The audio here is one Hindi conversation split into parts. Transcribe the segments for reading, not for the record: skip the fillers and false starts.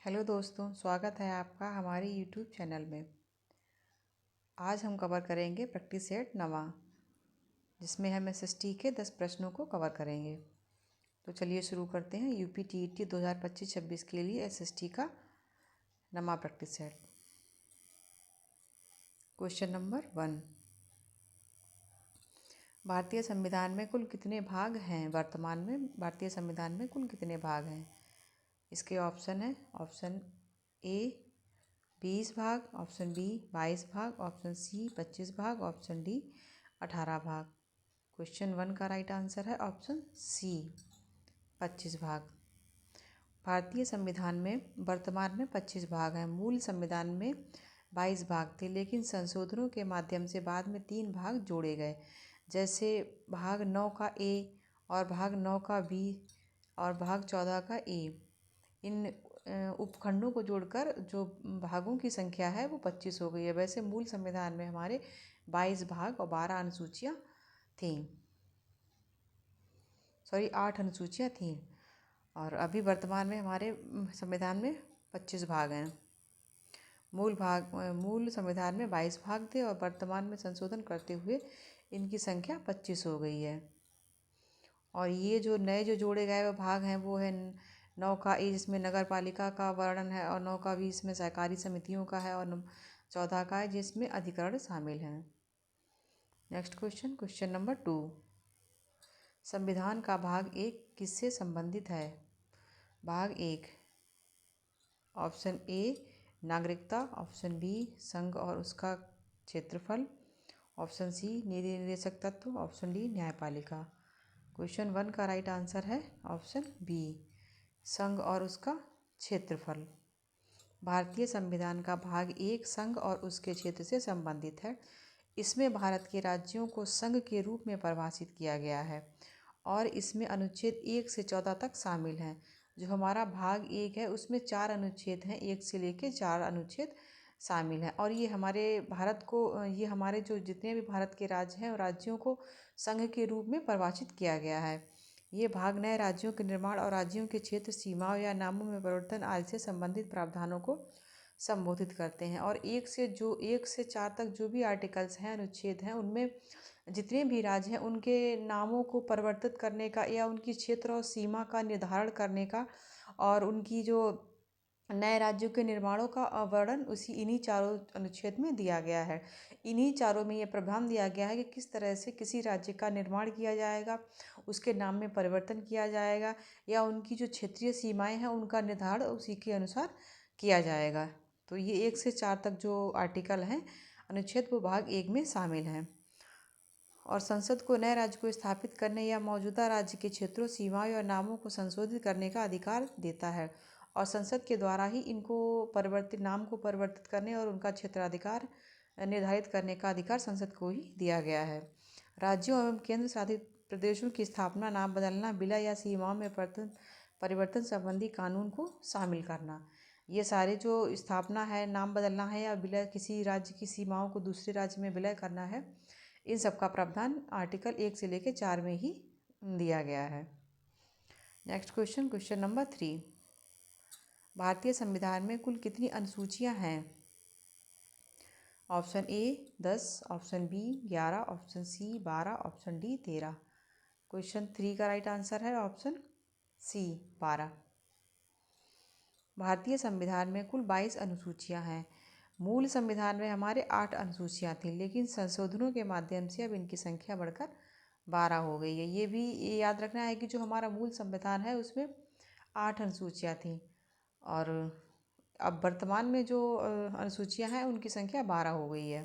हेलो दोस्तों, स्वागत है आपका हमारे यूट्यूब चैनल में। आज हम कवर करेंगे प्रैक्टिस सेट नवा, जिसमें हम एसएसटी के 10 प्रश्नों को कवर करेंगे। तो चलिए शुरू करते हैं। यूपी टीईटी 2025-26 के लिए एसएसटी का नवा प्रैक्टिस सेट। क्वेश्चन नंबर 1, भारतीय संविधान में कुल कितने भाग हैं? वर्तमान में भारतीय संविधान में कुल कितने भाग हैं? इसके ऑप्शन है। ऑप्शन ए 20 भाग, ऑप्शन बी 22 भाग, ऑप्शन सी 25 भाग, ऑप्शन डी 18 भाग। क्वेश्चन 1 का राइट आंसर है ऑप्शन सी 25 भाग। भारतीय संविधान में वर्तमान में 25 भाग हैं। मूल संविधान में 22 भाग थे, लेकिन संशोधनों के माध्यम से बाद में 3 भाग जोड़े गए, जैसे भाग 9 का ए और भाग 9 का बी और भाग 14 का ए। इन उपखंडों को जोड़कर जो भागों की संख्या है वो 25 हो गई है। वैसे मूल संविधान में हमारे 22 भाग और 12 अनुसूचियाँ थीं, 8 अनुसूचियाँ थीं। और अभी वर्तमान में हमारे संविधान में 25 भाग हैं। मूल संविधान में 22 भाग थे और वर्तमान में संशोधन करते हुए इनकी संख्या 25 हो गई है। और ये जो नए जो जोड़े गए भाग हैं वो है 9 का ए, जिसमें नगर पालिका का वर्णन है, और 9 का बी इसमें सहकारी समितियों का है, और 14 का है जिसमें अधिकरण शामिल हैं। नेक्स्ट क्वेश्चन, क्वेश्चन नंबर 2, संविधान का भाग 1 किससे संबंधित है? भाग 1, ऑप्शन ए नागरिकता, ऑप्शन बी संघ और उसका क्षेत्रफल, ऑप्शन सी नीति निर्देशक तत्व, ऑप्शन डी न्यायपालिका। क्वेश्चन 1 का राइट आंसर है ऑप्शन बी संघ और उसका क्षेत्रफल। भारतीय संविधान का भाग 1 संघ और उसके क्षेत्र से संबंधित है। इसमें भारत के राज्यों को संघ के रूप में परिभाषित किया गया है और इसमें अनुच्छेद 1 से 14 तक शामिल हैं। जो हमारा भाग 1 है उसमें 4 अनुच्छेद हैं, 1 से लेकर 4 अनुच्छेद शामिल हैं। और ये हमारे जो जितने भी भारत के राज्य हैं, राज्यों को संघ के रूप में परिभाषित किया गया है। ये भाग नए राज्यों के निर्माण और राज्यों के क्षेत्र सीमाओं या नामों में परिवर्तन आदि से संबंधित प्रावधानों को संबोधित करते हैं। और 1 से 4 तक जो भी आर्टिकल्स हैं, अनुच्छेद हैं, उनमें जितने भी राज्य हैं उनके नामों को परिवर्तित करने का या उनकी क्षेत्र और सीमा का निर्धारण करने का और उनकी जो नए राज्यों के निर्माणों का वर्णन इन्हीं चारों अनुच्छेद में दिया गया है। इन्हीं चारों में ये प्रावधान दिया गया है कि किस तरह से किसी राज्य का निर्माण किया जाएगा, उसके नाम में परिवर्तन किया जाएगा या उनकी जो क्षेत्रीय सीमाएं हैं उनका निर्धारण उसी के अनुसार किया जाएगा। तो ये 1 से 4 तक जो आर्टिकल हैं, अनुच्छेद, वो भाग 1 में शामिल हैं। और संसद को नए राज्य को स्थापित करने या मौजूदा राज्य के क्षेत्रों, सीमाओं और नामों को संशोधित करने का अधिकार देता है और संसद के द्वारा ही नाम को परिवर्तित करने और उनका क्षेत्राधिकार निर्धारित करने का अधिकार संसद को ही दिया गया है। राज्यों एवं केंद्र शासित प्रदेशों की स्थापना, नाम बदलना, विलय या सीमाओं में परिवर्तन संबंधी कानून को शामिल करना, ये सारे जो स्थापना है, नाम बदलना है या विलय, किसी राज्य की सीमाओं को दूसरे राज्य में विलय करना है, इन सब का प्रावधान आर्टिकल 1 से लेकर 4 में ही दिया गया है। नेक्स्ट क्वेश्चन, क्वेश्चन नंबर 3, भारतीय संविधान में कुल कितनी अनुसूचियां हैं? Option A 10, option B 11, option C 12, option D 13। Question 3 का राइट आंसर है ऑप्शन सी 12। भारतीय संविधान में कुल 22 अनुसूचियां हैं। मूल संविधान में हमारे 8 अनुसूचियां थीं, लेकिन संशोधनों के माध्यम से अब इनकी संख्या बढ़कर 12 हो गई है। ये भी याद रखना है कि जो हमारा मूल संविधान है उसमें 8 अनुसूचियां थीं और अब वर्तमान में जो अनुसूचियां हैं उनकी संख्या 12 हो गई है।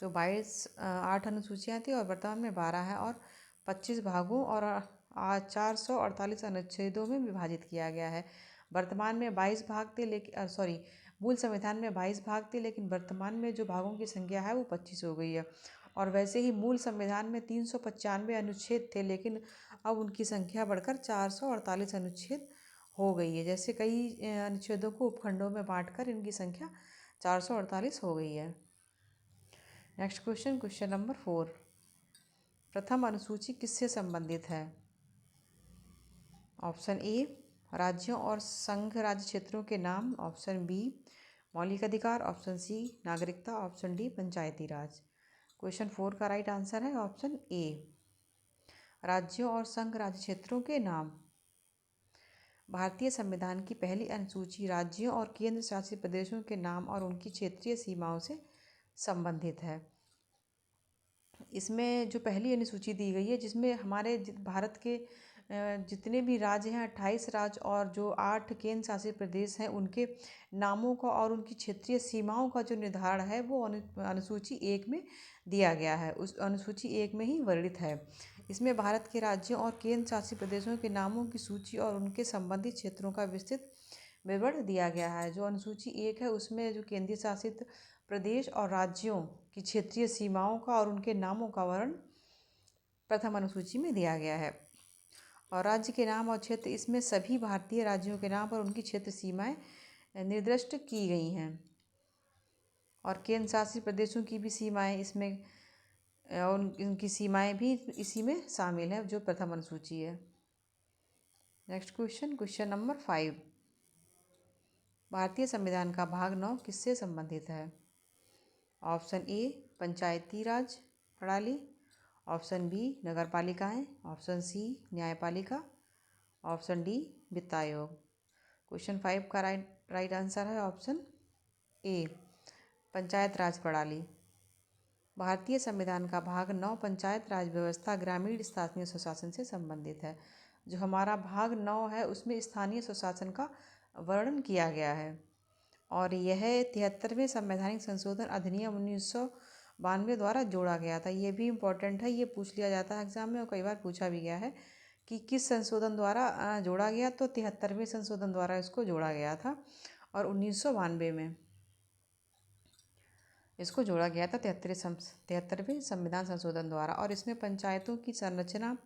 तो 8 अनुसूचियां थी और वर्तमान में 12 है और 25 भागों और 448 अनुच्छेदों में विभाजित किया गया है। वर्तमान में 22 भाग थे, लेकिन मूल संविधान में 22 भाग थे, लेकिन वर्तमान में जो भागों की संख्या है वो 25 हो गई है। और वैसे ही मूल संविधान में 395 अनुच्छेद थे, लेकिन अब उनकी संख्या बढ़कर 448 अनुच्छेद हो गई है। जैसे कई अनुच्छेदों को उपखंडों में बांटकर इनकी संख्या 448 हो गई है। नेक्स्ट क्वेश्चन, क्वेश्चन नंबर 4, प्रथम अनुसूची किससे संबंधित है? ऑप्शन ए राज्यों और संघ राज्य क्षेत्रों के नाम। ऑप्शन बी मौलिक अधिकार, ऑप्शन सी नागरिकता, ऑप्शन डी पंचायती राज। क्वेश्चन 4 का राइट आंसर है ऑप्शन ए, राज्यों और संघ राज्य क्षेत्रों के नाम। भारतीय संविधान की पहली अनुसूची राज्यों और केंद्र शासित प्रदेशों के नाम और उनकी क्षेत्रीय सीमाओं से संबंधित है। इसमें जो पहली अनुसूची दी गई है, जिसमें हमारे भारत के जितने भी राज्य हैं 28 राज्य और जो 8 केंद्र शासित प्रदेश हैं, उनके नामों का और उनकी क्षेत्रीय सीमाओं का जो निर्धारण है वो अनुसूची 1 में दिया गया है। उस अनुसूची 1 में ही वर्णित है। इसमें भारत के राज्यों और केंद्र शासित प्रदेशों के नामों की सूची और उनके संबंधित क्षेत्रों का विस्तृत विवरण दिया गया है। जो अनुसूची 1 है उसमें जो केंद्रीय शासित प्रदेश और राज्यों की क्षेत्रीय सीमाओं का और उनके नामों का वर्णन प्रथम अनुसूची में दिया गया है। और राज्य के नाम और क्षेत्र, इसमें सभी भारतीय राज्यों के नाम और उनकी क्षेत्र सीमाएं निर्दिष्ट की गई हैं। और केंद्र शासित प्रदेशों की भी सीमाएं इसमें, उनकी सीमाएं भी इसी में शामिल है जो प्रथम अनुसूची है। नेक्स्ट क्वेश्चन नंबर 5, भारतीय संविधान का भाग 9 किससे संबंधित है? ऑप्शन ए पंचायती राज प्रणाली, ऑप्शन बी नगर पालिकाएँ, ऑप्शन सी न्यायपालिका, ऑप्शन डी वित्त आयोग। क्वेश्चन 5 का राइट आंसर है ऑप्शन ए पंचायत राज प्रणाली। भारतीय संविधान का भाग 9 पंचायत राज व्यवस्था ग्रामीण स्थानीय स्वशासन से संबंधित है। जो हमारा भाग 9 है उसमें स्थानीय स्वशासन का वर्णन किया गया है और यह 73वें संवैधानिक संशोधन अधिनियम 1992 द्वारा जोड़ा गया था। ये भी इम्पोर्टेंट है, ये पूछ लिया जाता है एग्जाम में और कई बार पूछा भी गया है कि किस संशोधन द्वारा जोड़ा गया। तो 73वें संशोधन द्वारा इसको जोड़ा गया था और 1992 में इसको जोड़ा गया था 73वें संविधान संशोधन द्वारा। और इसमें पंचायतों की संरचना,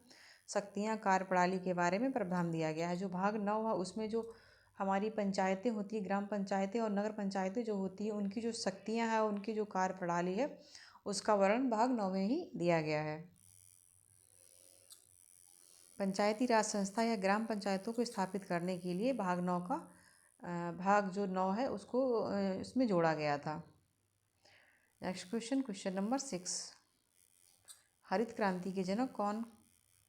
शक्तियाँ, कार्यप्रणाली के बारे में प्रावधान दिया गया है। जो भाग 9 है उसमें जो हमारी पंचायतें होती है, ग्राम पंचायतें और नगर पंचायतें जो होती है, उनकी जो शक्तियाँ हैं, उनकी जो कार्यप्रणाली है, उसका वर्णन भाग 9 में ही दिया गया है। पंचायती राज संस्था या ग्राम पंचायतों को स्थापित करने के लिए भाग 9 है उसको इसमें जोड़ा गया था। नेक्स्ट क्वेश्चन नंबर 6, हरित क्रांति के जनक कौन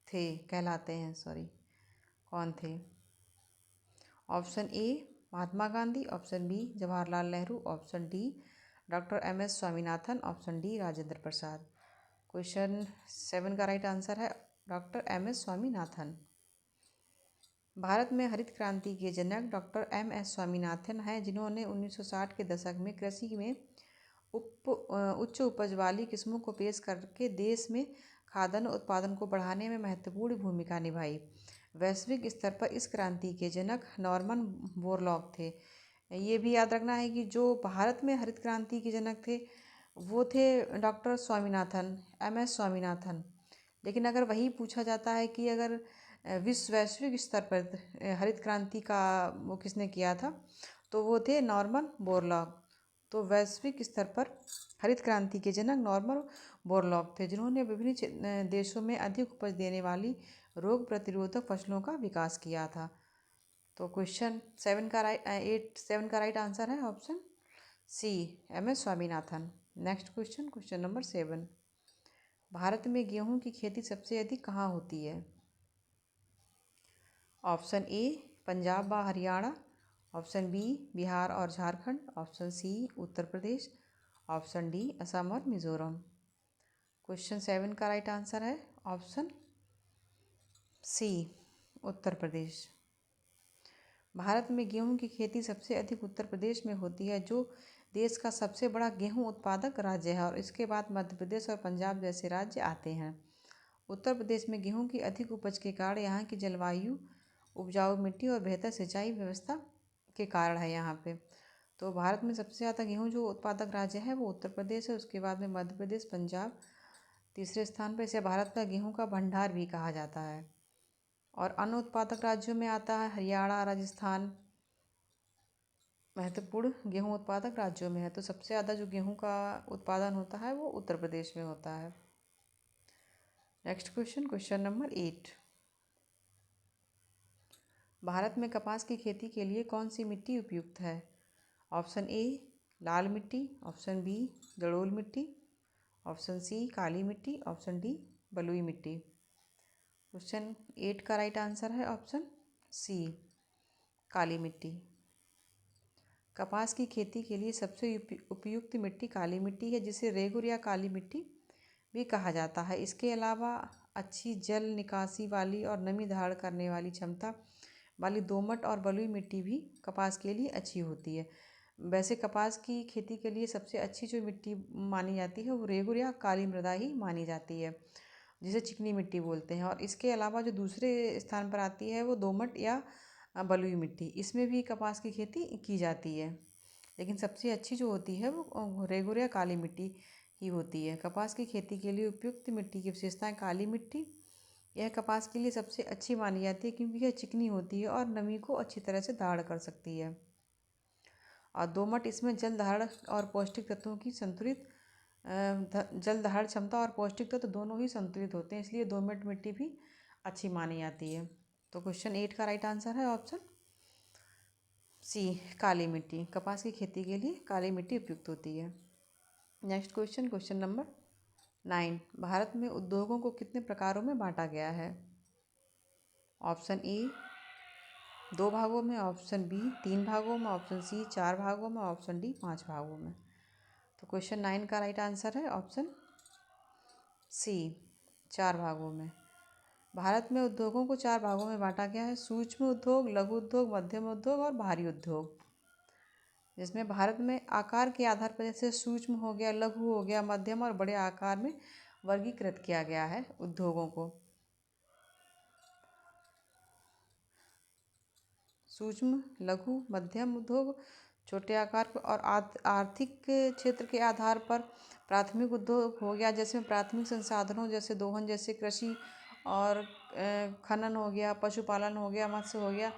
थे? Option A Mahatma Gandhi, option B Jawaharlal Nehru, option D doctor MS Swaminathan, option D Rajendra Prasad. Question 7 का राइट आंसर है डॉक्टर MS स्वामीनाथन। भारत में हरित क्रांति के जनक डॉक्टर MS स्वामीनाथन हैं, जिन्होंने 1960 के दशक में कृषि में उच्च उपज वाली किस्मों को पेश करके देश में खाद्यान्न उत्पादन को बढ़ाने में महत्वपूर्ण भूमिका निभाई। वैश्विक स्तर पर इस क्रांति के जनक नॉर्मन बोरलॉग थे। ये भी याद रखना है कि जो भारत में हरित क्रांति के जनक थे वो थे डॉक्टर स्वामीनाथन, MS स्वामीनाथन। लेकिन अगर वही पूछा जाता है कि अगर वैश्विक स्तर पर हरित क्रांति का वो किसने किया था, तो वो थे नॉर्मन बोरलॉग। तो वैश्विक स्तर पर हरित क्रांति के जनक नॉर्मन बोरलॉग थे, जिन्होंने विभिन्न देशों में अधिक उपज देने वाली रोग प्रतिरोधक फसलों का विकास किया था। तो क्वेश्चन 7 का राइट आंसर है option C MS Swaminathan. Next question number 7, Bharat में गेहूं की खेती सबसे अधिक कहाँ होती है? ऑप्शन ए पंजाब व हरियाणा, ऑप्शन बी बिहार और Jharkhand, option C Uttar Pradesh, option D Assam और मिजोरम। क्वेश्चन 7 का राइट आंसर है ऑप्शन सी उत्तर प्रदेश। भारत में गेहूं की खेती सबसे अधिक उत्तर प्रदेश में होती है, जो देश का सबसे बड़ा गेहूं उत्पादक राज्य है, और इसके बाद मध्य प्रदेश और पंजाब जैसे राज्य आते हैं। उत्तर प्रदेश में गेहूं की अधिक उपज के कारण यहाँ की जलवायु, उपजाऊ मिट्टी और बेहतर सिंचाई व्यवस्था के कारण है यहाँ पे। तो भारत में सबसे ज़्यादा गेहूं जो उत्पादक राज्य है वो उत्तर प्रदेश है, उसके बाद में मध्य प्रदेश, पंजाब तीसरे स्थान पर। इसे भारत का गेहूं का भंडार भी कहा जाता है। और अन्य उत्पादक राज्यों में आता है हरियाणा, राजस्थान, महत्वपूर्ण गेहूं उत्पादक राज्यों में है। तो सबसे ज़्यादा जो गेहूं का उत्पादन होता है वो उत्तर प्रदेश में होता है। नेक्स्ट क्वेश्चन नंबर 8, भारत में कपास की खेती के लिए कौन सी मिट्टी उपयुक्त है? ऑप्शन ए लाल मिट्टी, ऑप्शन बी जलोढ़ मिट्टी, ऑप्शन सी काली मिट्टी, ऑप्शन डी बलुई मिट्टी। क्वेश्चन 8 का राइट आंसर है ऑप्शन सी काली मिट्टी। कपास की खेती के लिए सबसे उपयुक्त मिट्टी काली मिट्टी है, जिसे रेगुर या काली मिट्टी भी कहा जाता है। इसके अलावा अच्छी जल निकासी वाली और नमी धारण करने वाली क्षमता वाली दोमट और बलुई मिट्टी भी कपास के लिए अच्छी होती है। वैसे कपास की खेती के लिए सबसे अच्छी जो मिट्टी मानी जाती है वो रेगुर या काली मृदा ही मानी जाती है, जिसे चिकनी मिट्टी बोलते हैं। और इसके अलावा जो दूसरे स्थान पर आती है वो दोमट या बलुई मिट्टी, इसमें भी कपास की खेती की जाती है, लेकिन सबसे अच्छी जो होती है वो रेगुर या काली मिट्टी ही होती है। कपास की खेती के लिए उपयुक्त मिट्टी की विशेषताएं काली मिट्टी यह कपास के लिए सबसे अच्छी मानी जाती है, क्योंकि यह चिकनी होती है और नमी को अच्छी तरह से धारण कर सकती है। और दोमट इसमें जल धारण और पौष्टिक तत्वों की संतुलित जल धारण क्षमता और पौष्टिक तत्व दोनों ही संतुलित होते हैं, इसलिए दोमट मिट्टी भी अच्छी मानी जाती है। तो क्वेश्चन 8 का राइट आंसर है ऑप्शन सी काली मिट्टी। कपास की खेती के लिए काली मिट्टी उपयुक्त होती है। Next question, question number 9। Bharat में उद्योगों को कितने प्रकारों में बांटा गया है? ऑप्शन ए 2 भागों में, ऑप्शन बी 3 भागों में, ऑप्शन सी 4 भागों में, ऑप्शन डी 5 भागों में। तो क्वेश्चन 9 का राइट आंसर है ऑप्शन सी 4 भागों में। भारत में उद्योगों को 4 भागों में बांटा गया है: सूक्ष्म उद्योग, लघु उद्योग, मध्यम उद्योग और भारी उद्योग। जिसमें भारत में आकार के आधार पर जैसे सूक्ष्म हो गया, लघु हो गया, मध्यम और बड़े आकार में वर्गीकृत किया गया है उद्योगों को। सूक्ष्म, लघु, मध्यम उद्योग छोटे आकार पर, और आर्थिक क्षेत्र के आधार पर प्राथमिक उद्योग हो गया, जैसे प्राथमिक संसाधनों जैसे दोहन, जैसे कृषि और खनन हो गया, पशुपालन हो गया, मत्स्य हो गया,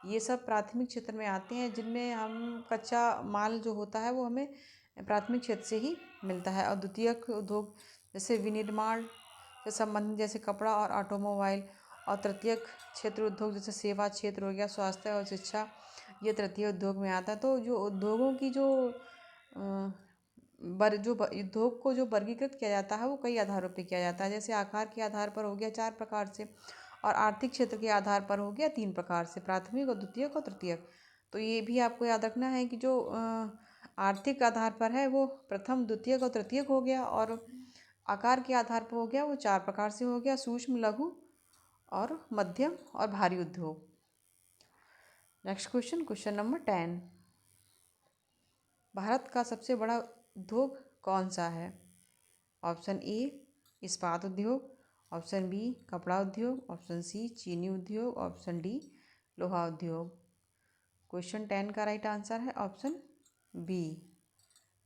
ये सब प्राथमिक क्षेत्र में आते हैं, जिनमें हम कच्चा माल जो होता है वो हमें प्राथमिक क्षेत्र से ही मिलता है। और द्वितीयक उद्योग जैसे विनिर्माण से संबंधित जैसे कपड़ा और ऑटोमोबाइल, और तृतीयक क्षेत्र उद्योग जैसे सेवा क्षेत्र हो गया, स्वास्थ्य और शिक्षा, ये तृतीय उद्योग में आता है। तो जो उद्योगों की जो उद्योग को जो वर्गीकृत किया जाता है वो कई आधारों पर किया जाता है। जैसे आकार के आधार पर हो गया 4 प्रकार से, और आर्थिक क्षेत्र के आधार पर हो गया 3 प्रकार से, प्राथमिक और द्वितीयक और तृतीयक। तो ये भी आपको याद रखना है कि जो आर्थिक आधार पर है वो प्रथम, द्वितीयक और तृतीयक हो गया, और आकार के आधार पर हो गया वो 4 प्रकार से हो गया: सूक्ष्म, लघु और मध्यम और भारी उद्योग। Next question, question number 10। Bharat का सबसे बड़ा उद्योग कौन सा है? ऑप्शन ए इस्पात उद्योग, ऑप्शन बी कपड़ा उद्योग, ऑप्शन सी चीनी उद्योग, ऑप्शन डी लोहा उद्योग। क्वेश्चन 10 का राइट आंसर है ऑप्शन बी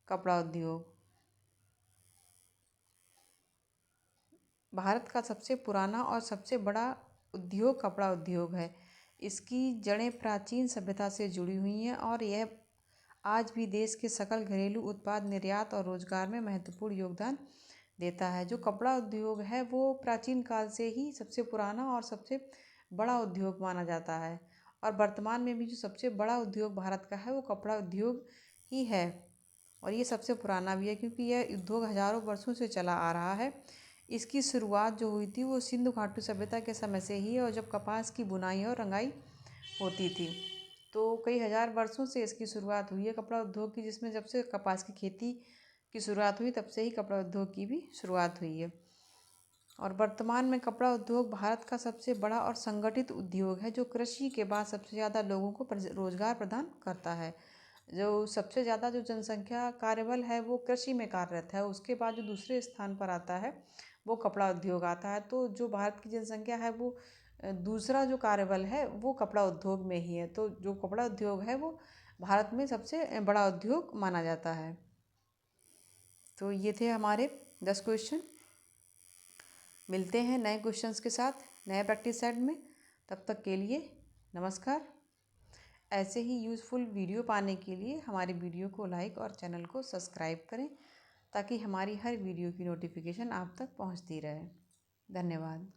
कपड़ा उद्योग। भारत का सबसे पुराना और सबसे बड़ा उद्योग कपड़ा उद्योग है। इसकी जड़ें प्राचीन सभ्यता से जुड़ी हुई हैं, और यह आज भी देश के सकल घरेलू उत्पाद, निर्यात और रोजगार में महत्वपूर्ण योगदान देता है। जो कपड़ा उद्योग है वो प्राचीन काल से ही सबसे पुराना और सबसे बड़ा उद्योग माना जाता है, और वर्तमान में भी जो सबसे बड़ा उद्योग भारत का है वो कपड़ा उद्योग ही है, और ये सबसे पुराना भी है, क्योंकि यह उद्योग हजारों वर्षों से चला आ रहा है। इसकी शुरुआत जो हुई थी वो सिंधु घाटी सभ्यता के समय से ही, और जब कपास की बुनाई और रंगाई होती थी। तो कई हजार वर्षों से इसकी शुरुआत हुई है कपड़ा उद्योग की, जिसमें जब से कपास की खेती की शुरुआत हुई तब से ही कपड़ा उद्योग की भी शुरुआत हुई है। और वर्तमान में कपड़ा उद्योग भारत का सबसे बड़ा और संगठित उद्योग है, जो कृषि के बाद सबसे ज़्यादा लोगों को रोजगार प्रदान करता है। जो सबसे ज़्यादा जो जनसंख्या कार्यबल है वो कृषि में कार्यरत है, उसके बाद जो दूसरे स्थान पर आता है वो कपड़ा उद्योग आता है। तो जो भारत की जनसंख्या है वो दूसरा जो कार्यबल है वो कपड़ा उद्योग में ही है। तो जो कपड़ा उद्योग है वो भारत में सबसे बड़ा उद्योग माना जाता है। तो ये थे हमारे 10 क्वेश्चन। मिलते हैं नए क्वेश्चंस के साथ नए प्रैक्टिस सेट में। तब तक के लिए नमस्कार। ऐसे ही यूज़फुल वीडियो पाने के लिए हमारे वीडियो को लाइक और चैनल को सब्सक्राइब करें, ताकि हमारी हर वीडियो की नोटिफिकेशन आप तक पहुंचती रहे। धन्यवाद।